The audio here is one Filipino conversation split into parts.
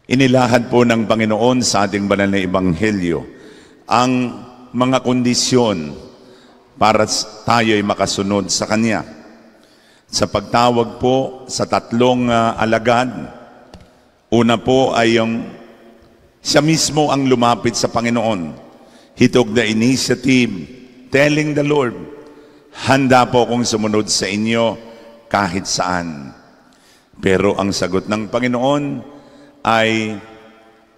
Inilahad po ng Panginoon sa ating banal na ebanghelyo ang mga kondisyon para tayo ay makasunod sa Kanya. Sa pagtawag po sa tatlong alagad, una po ay siya mismo ang lumapit sa Panginoon. He took the initiative, telling the Lord, handa po akong sumunod sa inyo kahit saan. Pero ang sagot ng Panginoon ay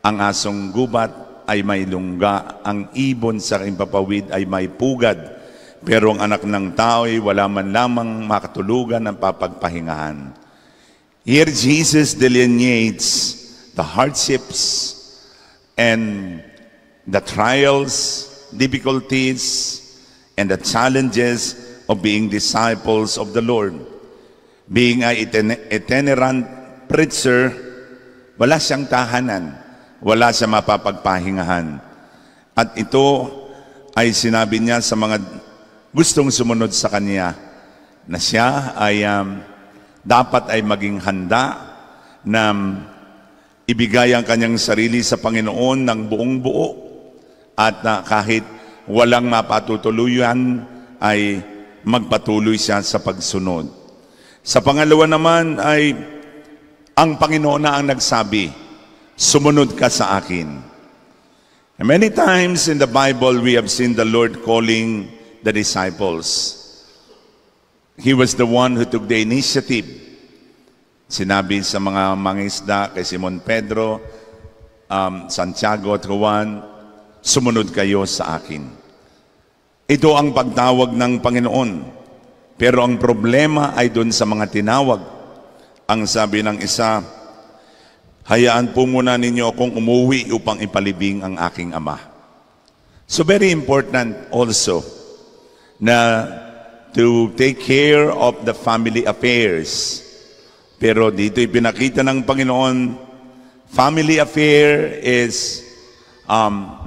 ang asong gubat ay may lungga, ang ibon sa impapawid ay may pugad, pero ang anak ng tao ay wala man lamang makatulugan ng papagpahingahan. Here Jesus delineates the hardships and the trials, difficulties, and the challenges of being disciples of the Lord. Being an itinerant preacher, wala siyang tahanan, wala siyang mapapagpahingahan. At ito ay sinabi niya sa mga gustong sumunod sa Kanya na siya ay dapat ay maging handa na ibigay ang kanyang sarili sa Panginoon ng buong buo at kahit walang mapatutuluyan ay magpatuloy siya sa pagsunod. Sa pangalawa naman ay ang Panginoon na ang nagsabi, sumunod ka sa akin. And many times in the Bible, we have seen the Lord calling the disciples. He was the one who took the initiative. Sinabi sa mga mangisda kay Simon Pedro, Santiago at Juan, sumunod kayo sa akin. Ito ang pagtawag ng Panginoon. Pero ang problema ay doon sa mga tinawag. Ang sabi ng isa, hayaan po muna ninyo akong umuwi upang ipalibing ang aking ama. So very important also na to take care of the family affairs. Pero dito ipinakita ng Panginoon, family affair is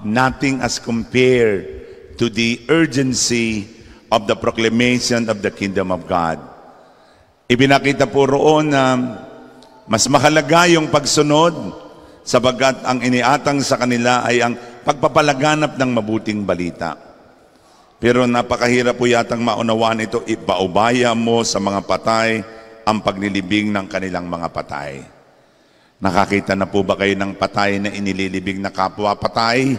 nothing as compared to the urgency of the proclamation of the kingdom of God. Ibinakita po roon na mas mahalaga yung pagsunod sapagkat ang iniatang sa kanila ay ang pagpapalaganap ng mabuting balita. Pero napakahirap po yatang maunawaan ito, ipaubaya mo sa mga patay ang pagnilibing ng kanilang mga patay. Nakakita na po ba kayo ng patay na inililibing na kapwa patay?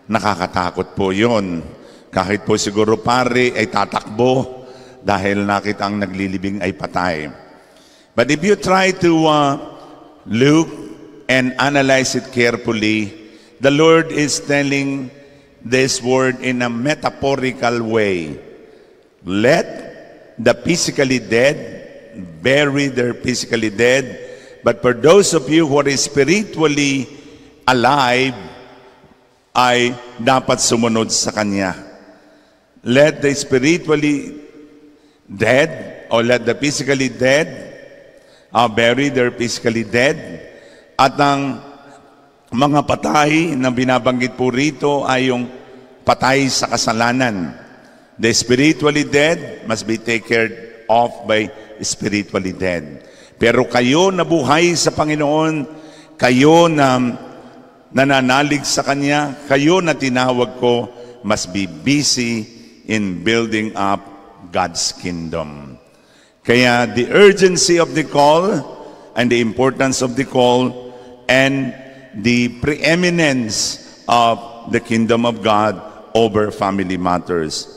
Nakakatakot po yun. Kahit po siguro pare ay tatakbo dahil nakita ang naglilibing ay patay. But if you try to look and analyze it carefully, the Lord is telling this word in a metaphorical way. Let the physically dead bury their physically dead, but for those of you who are spiritually alive, ay dapat sumunod sa Kanya. Let the spiritually dead or let the physically dead bury their physically dead. At ang mga patay na binabanggit po rito ay yung patay sa kasalanan. The spiritually dead must be taken of by spiritually dead. Pero kayo na buhay sa Panginoon, kayo na nananalig sa Kanya, kayo na tinawag ko, must be busy in building up God's kingdom. Kaya the urgency of the call and the importance of the call and the preeminence of the kingdom of God over family matters.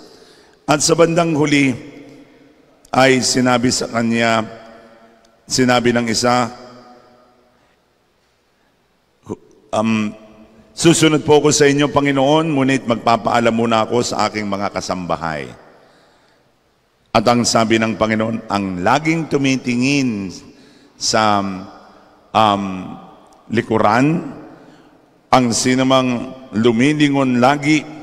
At sa bandang huli ay sinabi sa kanya, sinabi ng isa, susunod po ako sa inyo, Panginoon, ngunit magpapaalam muna ako sa aking mga kasambahay. At ang sabi ng Panginoon, ang laging tumitingin sa likuran, ang sinumang lumilingon lagi,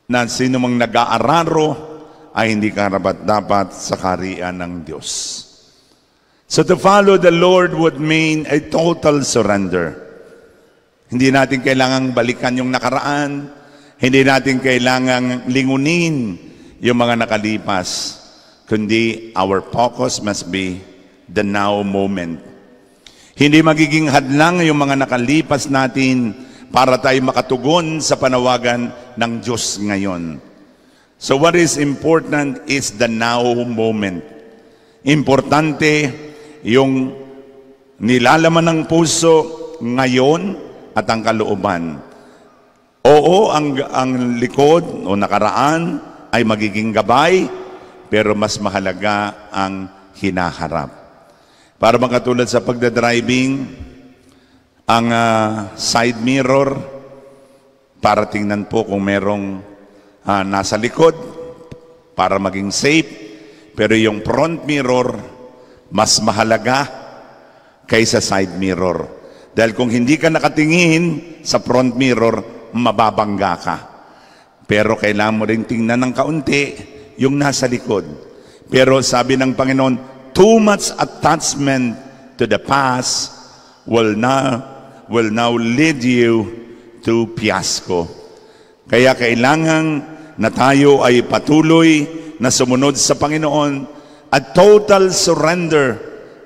na sinumang nag-aararo, ay hindi karapat-dapat sa kaharian ng Diyos. So to follow the Lord would mean a total surrender. Hindi natin kailangang balikan yung nakaraan, hindi natin kailangang lingunin yung mga nakalipas, kundi our focus must be the now moment. Hindi magiging hadlang yung mga nakalipas natin para tayo makatugon sa panawagan ng Diyos ngayon. So what is important is the now moment. Importante yung nilalaman ng puso ngayon at ang kalooban. Oo, ang likod o nakaraan ay magiging gabay, pero mas mahalaga ang hinaharap. Para bang katulad sa pagdadriving, ang side mirror, para tingnan po kung merong nasa likod, para maging safe. Pero yung front mirror, mas mahalaga kaysa side mirror. Dahil kung hindi ka nakatingin sa front mirror, mababangga ka. Pero kailangan mo rin tingnan ng kaunti yung nasa likod. Pero sabi ng Panginoon, too much attachment to the past will now lead you to fiasco. Kaya kailangan na tayo ay patuloy na sumunod sa Panginoon at total surrender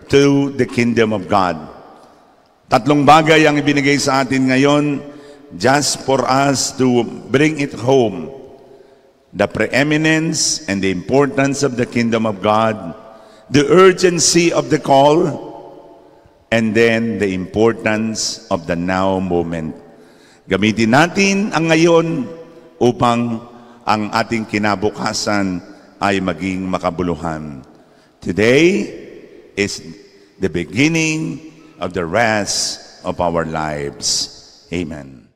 to the kingdom of God. Tatlong bagay ang ibinigay sa atin ngayon just for us to bring it home. The preeminence and the importance of the kingdom of God, the urgency of the call, and then the importance of the now moment. Gamitin natin ang ngayon upang ang ating kinabukasan ay maging makabuluhan. Today is the beginning of the rest of our lives. Amen.